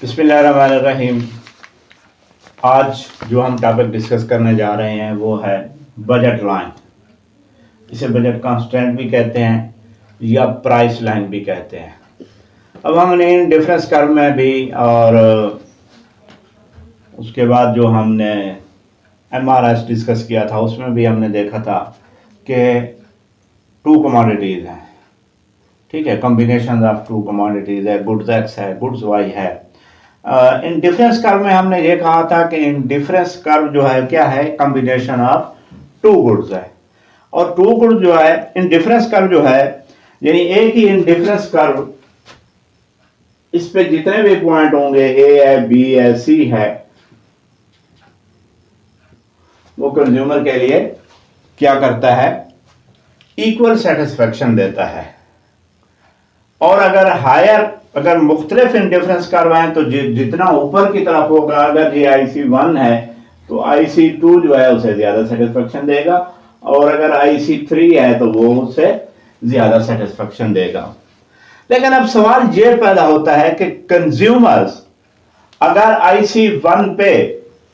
बिस्मिल्लाहिर्रहमानिर्रहीम। आज जो हम टॉपिक डिस्कस करने जा रहे हैं वो है बजट लाइन। इसे बजट कांस्टेंट भी कहते हैं या प्राइस लाइन भी कहते हैं। अब हमने इन डिफरेंस कर्व में भी और उसके बाद जो हमने MRS डिस्कस किया था उसमें भी हमने देखा था कि टू कमोडिटीज़ हैं, ठीक है, कॉम्बिनेशन ऑफ टू कमोडिटीज़ है, गुड्स एक्स है, गुड्स वाई है। इन डिफरेंस कर्व में हमने ये कहा था कि इन डिफरेंस कर्व जो है क्या है, कॉम्बिनेशन ऑफ टू गुड्स है। और टू गुड्स जो है इन डिफरेंस कर्व जो है यानी एक ही इन डिफरेंस कर्व, इस पे जितने भी पॉइंट होंगे ए है, बी है, सी है, वो कंज्यूमर के लिए क्या करता है, इक्वल सेटिस्फेक्शन देता है। और अगर मुख्तलिफ इंडिफरेंस कर्व हैं तो जितना ऊपर की तरफ होगा, अगर ये IC1 है तो IC2 जो है उसे ज्यादा सेटिस्फेक्शन देगा, और अगर IC3 है तो वो उससे ज्यादा सेटिस्फेक्शन देगा। लेकिन अब सवाल ये पैदा होता है कि कंज्यूमर्स अगर IC1 पे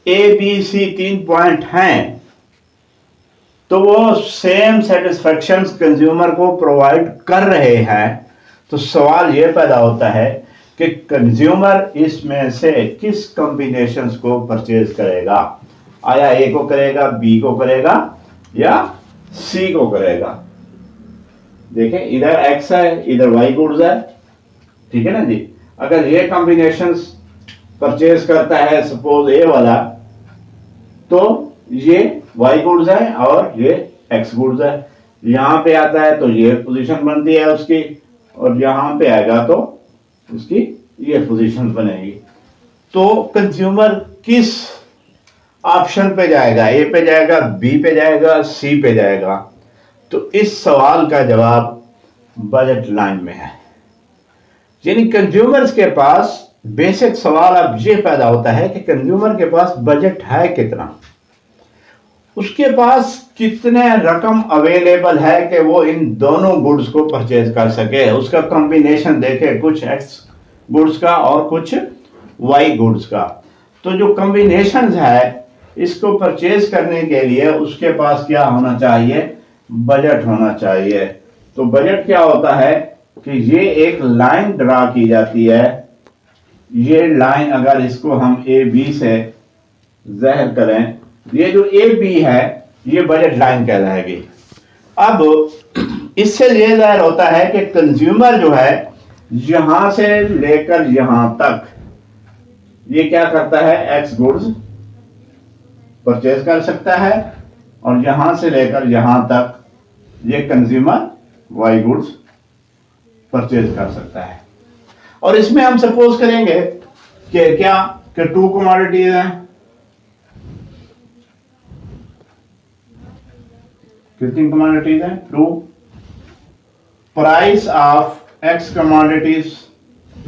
ABC 3 पॉइंट हैं तो वो सेम सेटिस्फेक्शन कंज्यूमर को प्रोवाइड कर रहे हैं, तो सवाल यह पैदा होता है कि कंज्यूमर इसमें से किस कॉम्बिनेशन को परचेज करेगा। आया ए को करेगा, बी को करेगा या सी को करेगा। देखें, इधर एक्स है, इधर वाई गुड्स है, ठीक है ना जी। अगर ये कॉम्बिनेशन परचेज करता है सपोज ए वाला, तो ये वाई गुड्स है और ये एक्स गुड्स है। यहां पे आता है तो ये पोजीशन बनती है उसकी, और यहां पे आएगा तो उसकी ये पोजीशन बनेगी। तो कंज्यूमर किस ऑप्शन पे जाएगा, ए पे जाएगा, बी पे जाएगा, सी पे जाएगा? तो इस सवाल का जवाब बजट लाइन में है। यानी कंज्यूमर्स के पास बेसिक सवाल अब ये पैदा होता है कि कंज्यूमर के पास बजट है कितना, उसके पास कितने रकम अवेलेबल है कि वो इन दोनों गुड्स को परचेज कर सके। उसका कॉम्बिनेशन देखे, कुछ एक्स गुड्स का और कुछ वाई गुड्स का। तो जो कॉम्बिनेशन है इसको परचेज करने के लिए उसके पास क्या होना चाहिए, बजट होना चाहिए। तो बजट क्या होता है कि ये एक लाइन ड्रा की जाती है। ये लाइन अगर इसको हम ए बी से ज़ाहिर करें, ये जो ए बी है ये बजट लाइन कहलाएगी। अब इससे ये जाहिर होता है कि कंज्यूमर जो है यहां से लेकर यहां तक ये क्या करता है, एक्स गुड्स परचेज कर सकता है, और यहां से लेकर यहां तक ये कंज्यूमर वाई गुड्स परचेज कर सकता है। और इसमें हम सपोज करेंगे कि क्या कि टू कमोडिटीज हैं। कितनी कमोडिटीज हैं? Two. Price of X commodities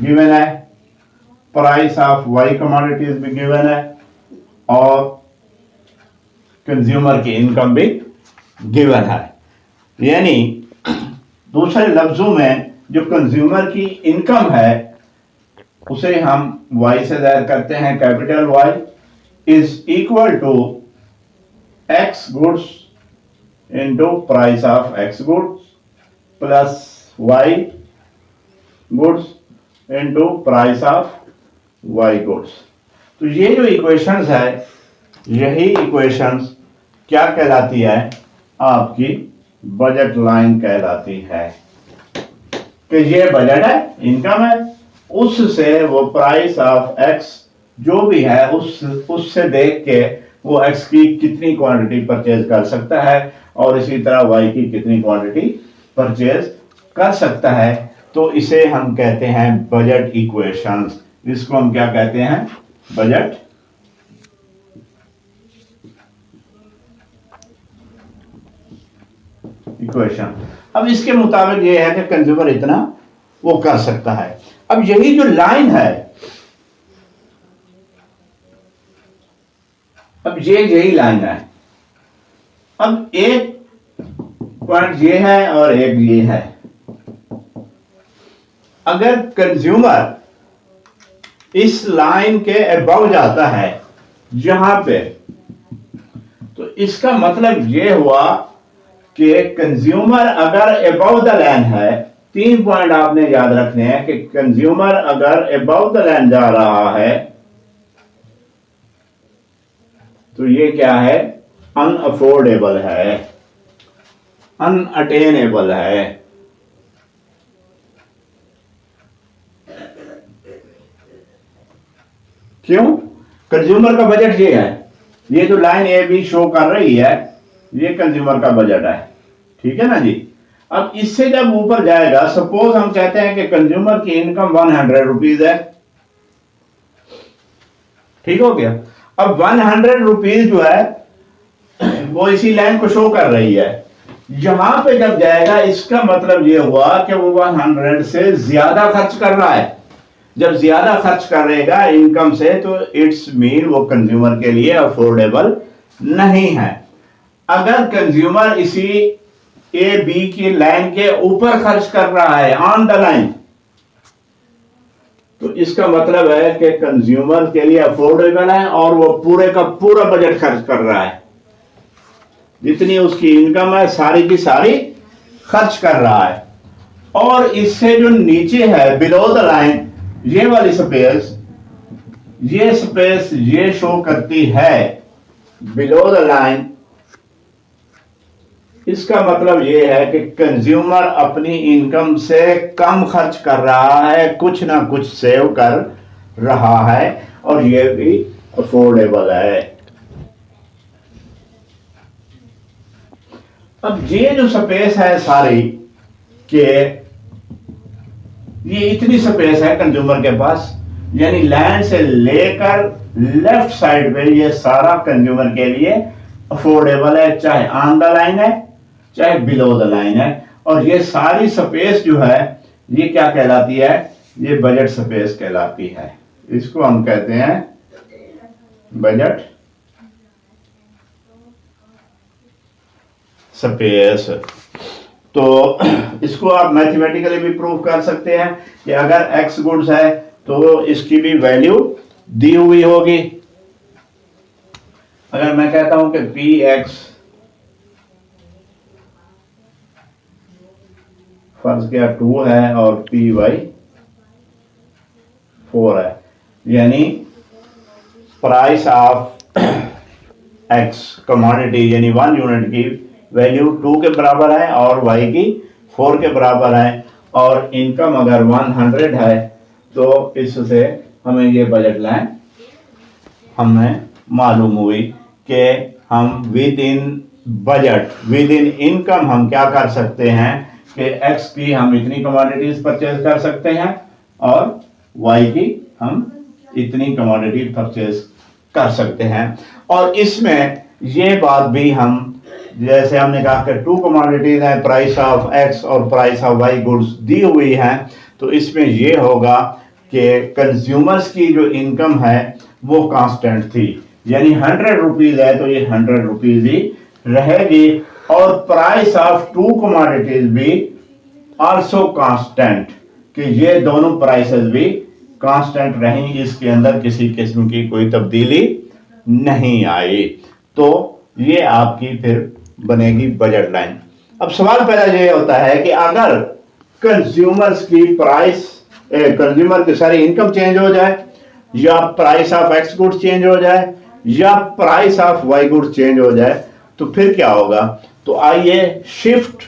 given है, प्राइस ऑफ वाई कमोडिटीज भी गिवन है, और कंज्यूमर की इनकम भी गिवन है। यानी दूसरे लफ्जों में जो कंज्यूमर की इनकम है उसे हम वाई से जाहिर करते हैं, capital Y is equal to X goods into price of x goods plus y goods into price of y goods। तो ये जो इक्वेशंस है, यही इक्वेशंस क्या कहलाती है, आपकी बजट लाइन कहलाती है। कि ये बजट है, इनकम है, उससे वो प्राइस ऑफ एक्स जो भी है उससे देख के वो एक्स की कितनी क्वांटिटी परचेज कर सकता है, और इसी तरह वाई की कितनी क्वांटिटी परचेज कर सकता है। तो इसे हम कहते हैं बजट इक्वेशंस। इसको हम क्या कहते हैं, बजट इक्वेशन। अब इसके मुताबिक ये है कि कंज्यूमर इतना वो कर सकता है। अब यही जो लाइन है, अब ये यही लाइन है। अब एक पॉइंट ये है और एक ये है। अगर कंज्यूमर इस लाइन के अबव जाता है जहां पे, तो इसका मतलब ये हुआ कि कंज्यूमर अगर अबव द लाइन है, 3 पॉइंट आपने याद रखने हैं कि कंज्यूमर अगर अबव द लाइन जा रहा है तो ये क्या है, अनअफोर्डेबल है, अनअटेनेबल है। क्यों? कंज्यूमर का बजट ये है, ये जो लाइन ए बी शो कर रही है ये कंज्यूमर का बजट है, ठीक है ना जी। अब इससे जब ऊपर जाएगा, सपोज हम कहते हैं कि कंज्यूमर की इनकम 100 रुपीज है, ठीक हो गया। अब 100 रुपीज जो है वो इसी लाइन को शो कर रही है, यहां पे जब जाएगा इसका मतलब ये हुआ कि वो 100 से ज्यादा खर्च कर रहा है। जब ज्यादा खर्च करेगा इनकम से तो इट्स मीन वो कंज्यूमर के लिए अफोर्डेबल नहीं है। अगर कंज्यूमर इसी ए बी की लाइन के ऊपर खर्च कर रहा है, ऑन द लाइन, तो इसका मतलब है कि कंज्यूमर के लिए अफोर्डेबल है और वो पूरे का पूरा बजट खर्च कर रहा है, जितनी उसकी इनकम है सारी की सारी खर्च कर रहा है। और इससे जो नीचे है बिलो द लाइन, ये वाली स्पेस, ये स्पेस ये शो करती है बिलो द लाइन। इसका मतलब ये है कि कंज्यूमर अपनी इनकम से कम खर्च कर रहा है, कुछ ना कुछ सेव कर रहा है और ये भी अफोर्डेबल है। अब ये जो स्पेस है सारी के, ये इतनी स्पेस है कंज्यूमर के पास, यानी लैंड से लेकर लेफ्ट साइड पे ये सारा कंज्यूमर के लिए अफोर्डेबल है, चाहे ऑन द लाइन है चाहे बिलो द लाइन है। और ये सारी स्पेस जो है ये क्या कहलाती है, ये बजट स्पेस कहलाती है। इसको हम कहते हैं बजट स्पेस। तो इसको आप मैथमेटिकली भी प्रूव कर सकते हैं कि अगर एक्स गुड्स है तो इसकी भी वैल्यू दी हुई होगी। अगर मैं कहता हूं कि पी एक्स, फर्ज किया 2 है और पी वाई 4 है, यानी प्राइस ऑफ एक्स कमोडिटी यानी 1 यूनिट की वैल्यू 2 के बराबर है और वाई की 4 के बराबर है, और इनकम अगर 100 है तो इससे हमें ये बजट लाइन हमें मालूम हुई कि हम with in budget, with in income हम क्या कर सकते हैं कि एक्स की हम इतनी कमोडिटीज परचेज कर सकते हैं और वाई की हम इतनी कमोडिटी परचेज कर सकते हैं। और इसमें ये बात भी हम, जैसे हमने कहा कि 2 कमोडिटीज हैं, प्राइस ऑफ एक्स और प्राइस ऑफ वाई गुड्स दी हुई हैं, तो इसमें ये होगा कि कंज्यूमर्स की जो इनकम है वो कांस्टेंट थी, यानी 100 रुपीज है तो ये 100 रुपीज ही रहेगी, और प्राइस ऑफ 2 कमोडिटीज भी आल्सो कांस्टेंट, कि ये दोनों प्राइसेस भी कांस्टेंट रही, इसके अंदर किसी किस्म की कोई तब्दीली नहीं आई। तो ये आपकी फिर बनेगी बजट लाइन। अब सवाल पहला ये होता है कि अगर कंज्यूमर्स की प्राइस, कंज्यूमर की सारी इनकम चेंज हो जाए, या price of X goods change हो जाए, या price of Y goods change हो जाए, तो फिर क्या होगा। तो आइए शिफ्ट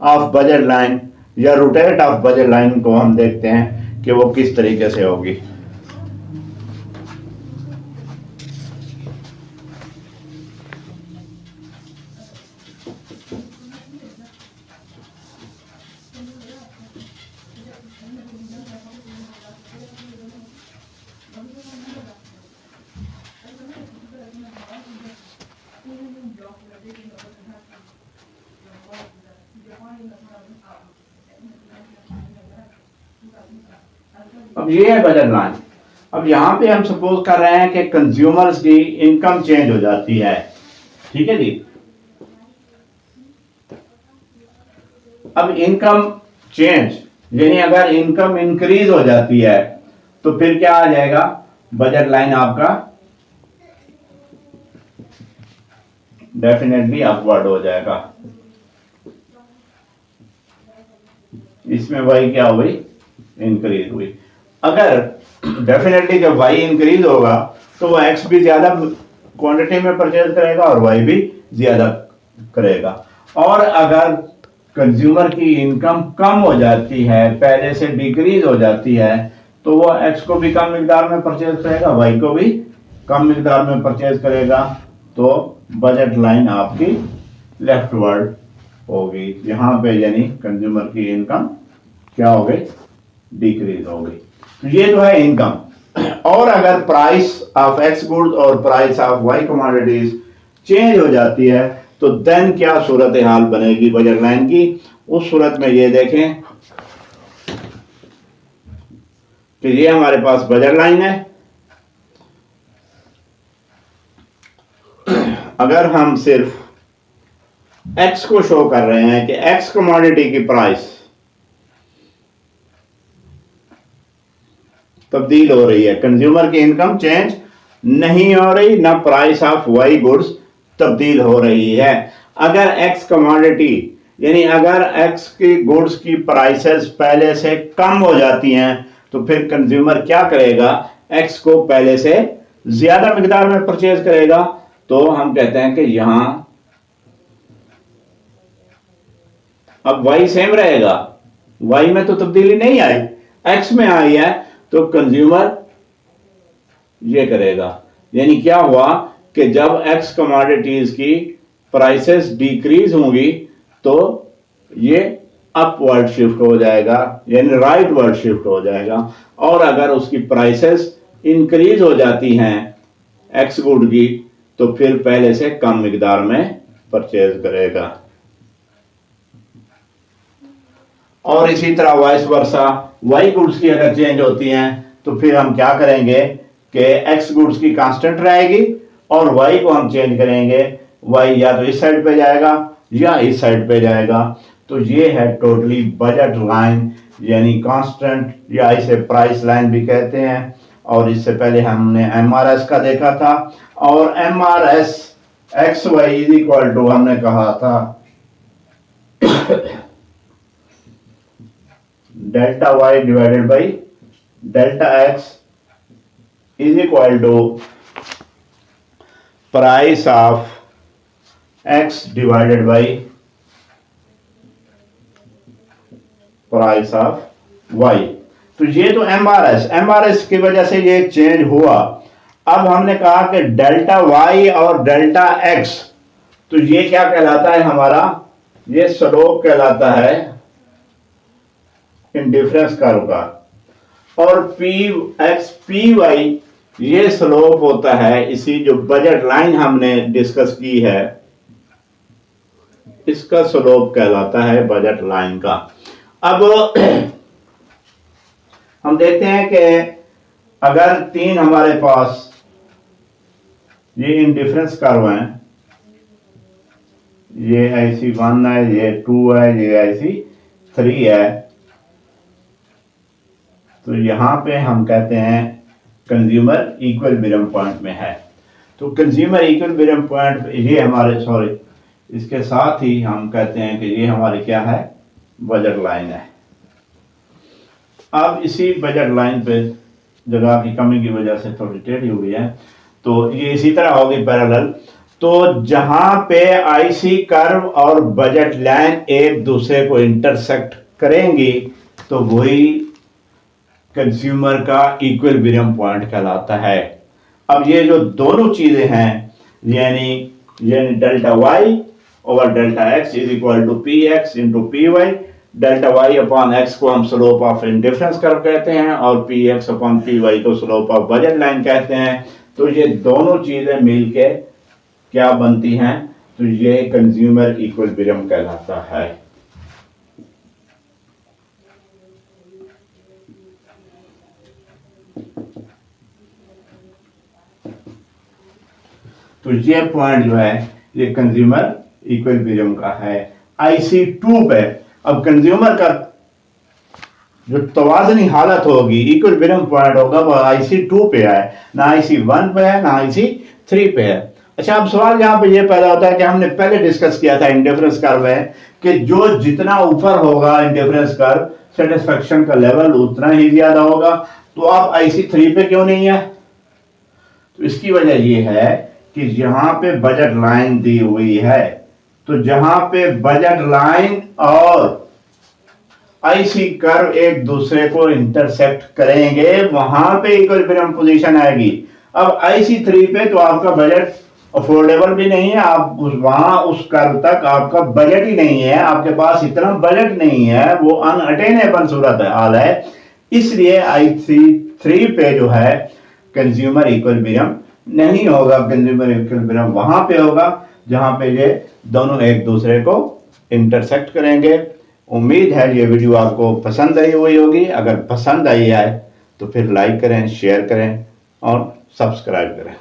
ऑफ बजट लाइन या रोटेट ऑफ बजट लाइन को हम देखते हैं कि वो किस तरीके से होगी। अब ये है बजट लाइन। अब यहां पे हम सपोज कर रहे हैं कि कंज्यूमर्स की इनकम चेंज हो जाती है, ठीक है जी। अब इनकम चेंज यानी अगर इनकम इंक्रीज हो जाती है तो फिर क्या आ जाएगा, बजट लाइन आपका डेफिनेटली अपवर्ड हो जाएगा। इसमें वाई क्या हुई, इंक्रीज हुई। अगर डेफिनेटली जब वाई इंक्रीज होगा तो वो एक्स भी ज्यादा क्वांटिटी में परचेज करेगा और वाई भी ज्यादा करेगा। और अगर कंज्यूमर की इनकम कम हो जाती है, पहले से डिक्रीज हो जाती है, तो वो एक्स को भी कम मिकदार में परचेज करेगा, वाई को भी कम मिकदार में परचेज करेगा। तो बजट लाइन आपकी लेफ्टवर्ड होगी यहां पे, यानी कंज्यूमर की इनकम क्या हो गई, डिक्रीज हो गई। तो ये जो है इनकम। और अगर प्राइस ऑफ एक्स गुड्स और price of Y commodities change हो जाती है तो देन क्या सूरत हाल बनेगी बजट लाइन की। उस सूरत में ये देखें कि ये हमारे पास बजट लाइन है। अगर हम सिर्फ एक्स को शो कर रहे हैं कि एक्स कमोडिटी की प्राइस तब्दील हो रही है, कंज्यूमर की इनकम चेंज नहीं हो रही, ना प्राइस ऑफ वाई गुड्स तब्दील हो रही है। अगर एक्स कमोडिटी यानी अगर एक्स की गुड्स की प्राइसेस पहले से कम हो जाती हैं तो फिर कंज्यूमर क्या करेगा, एक्स को पहले से ज्यादा मिकदार में परचेज करेगा। तो हम कहते हैं कि यहां अब वाई सेम रहेगा, वाई में तो तब्दीली नहीं आई, एक्स में आई है, तो कंज्यूमर ये करेगा। यानी क्या हुआ कि जब एक्स कमोडिटीज की प्राइसेस डिक्रीज होंगी तो ये अपवर्ड शिफ्ट हो जाएगा, यानी राइटवर्ड शिफ्ट हो जाएगा। और अगर उसकी प्राइसेस इंक्रीज हो जाती हैं एक्स गुड की, तो फिर पहले से कम मिकदार में परचेज करेगा। और इसी तरह वाइस वर्सा, वाई गुड्स की अगर चेंज होती हैं तो फिर हम क्या करेंगे कि एक्स गुड्स की कांस्टेंट रहेगी और वाई को हम चेंज करेंगे, वाई या तो इस साइड पे जाएगा या इस साइड पे जाएगा। तो ये है टोटली बजट लाइन, यानी कांस्टेंट या इसे प्राइस लाइन भी कहते हैं। और इससे पहले हमने एमआरएस का देखा था, और MRS X Y is equal to हमने कहा था delta Y divided by delta X is equal to price of X divided by price of Y. तो ये तो एमआरएस की वजह से ये चेंज हुआ। अब हमने कहा कि डेल्टा वाई और डेल्टा एक्स, तो ये क्या कहलाता है हमारा, ये स्लोप कहलाता है इन डिफरेंस कर्व का। और पी एक्स पी वाई ये स्लोप होता है इसी जो बजट लाइन हमने डिस्कस की है, इसका स्लोप कहलाता है बजट लाइन का। अब हम देखते हैं कि अगर तीन हमारे पास ये इंडिफरेंस कर्व हैं, ये IC1 है, ये 2 है, ये IC3 है, तो यहां पे हम कहते हैं कंज्यूमर इक्विलिब्रियम पॉइंट में है। तो कंज्यूमर इक्विलिब्रियम पॉइंट ये हमारे इसके साथ ही हम कहते हैं कि ये हमारे क्या है, बजट लाइन है। अब इसी बजट लाइन पे जगह की कमी की वजह से थोड़ी टेढ़ी हुई है, तो ये इसी तरह होगी पैरेलल। तो जहां पे आईसी कर्व और बजट लाइन एक दूसरे को इंटरसेक्ट करेंगी तो वही कंज्यूमर का इक्विलिब्रियम पॉइंट कहलाता है। अब ये जो दोनों चीजें हैं, यानी delta Y over delta X is equal to P X into P Y. Delta Y upon X को हम स्लोप ऑफ इंडिफरेंस कर्व कहते हैं और P X upon P Y को स्लोप ऑफ बजट लाइन कहते हैं। तो ये दोनों चीजें मिलके क्या बनती हैं, तो ये कंज्यूमर इक्विलिब्रियम कहलाता है। तो ये पॉइंट जो है ये कंज्यूमर इक्विलिब्रियम का है IC2 पे। अब कंज्यूमर का जो तवाज़नी हालत होगी, इक्विलिब्रियम पॉइंट होगा, वो IC2 पे है, ना IC1 पे है, ना IC3 पे है। अच्छा, अब सवाल यहाँ पे ये पैदा होता है कि हमने पहले डिस्कस किया था इंडिफरेंस कर्व में कि जो जितना ऊपर होगा इंडिफरेंस कर्व, सेटिस्फेक्शन का लेवल उतना ही ज्यादा होगा। तो आप IC3 पे क्यों नहीं है? तो इसकी वजह ये है कि यहाँ पे बजट लाइन दी हुई है, तो जहां पे बजट लाइन और IC कर्व एक दूसरे को इंटरसेक्ट करेंगे, वहां पे इक्विलिब्रियम पोजीशन आएगी। अब IC3 पे तो आपका बजट अफोर्डेबल भी नहीं है, आप वहां उस कर्व तक आपका बजट ही नहीं है, आपके पास इतना बजट नहीं है, वो अनअटेनेबल सूरत हाल है। इसलिए IC3 पे जो है कंज्यूमर इक्विलिब्रियम नहीं होगा। कंज्यूमर इक्विलिब्रियम वहां पे होगा जहां पे ये दोनों एक दूसरे को इंटरसेक्ट करेंगे। उम्मीद है ये वीडियो आपको पसंद आई हुई होगी। अगर पसंद आई है तो फिर लाइक करें, शेयर करें और सब्सक्राइब करें।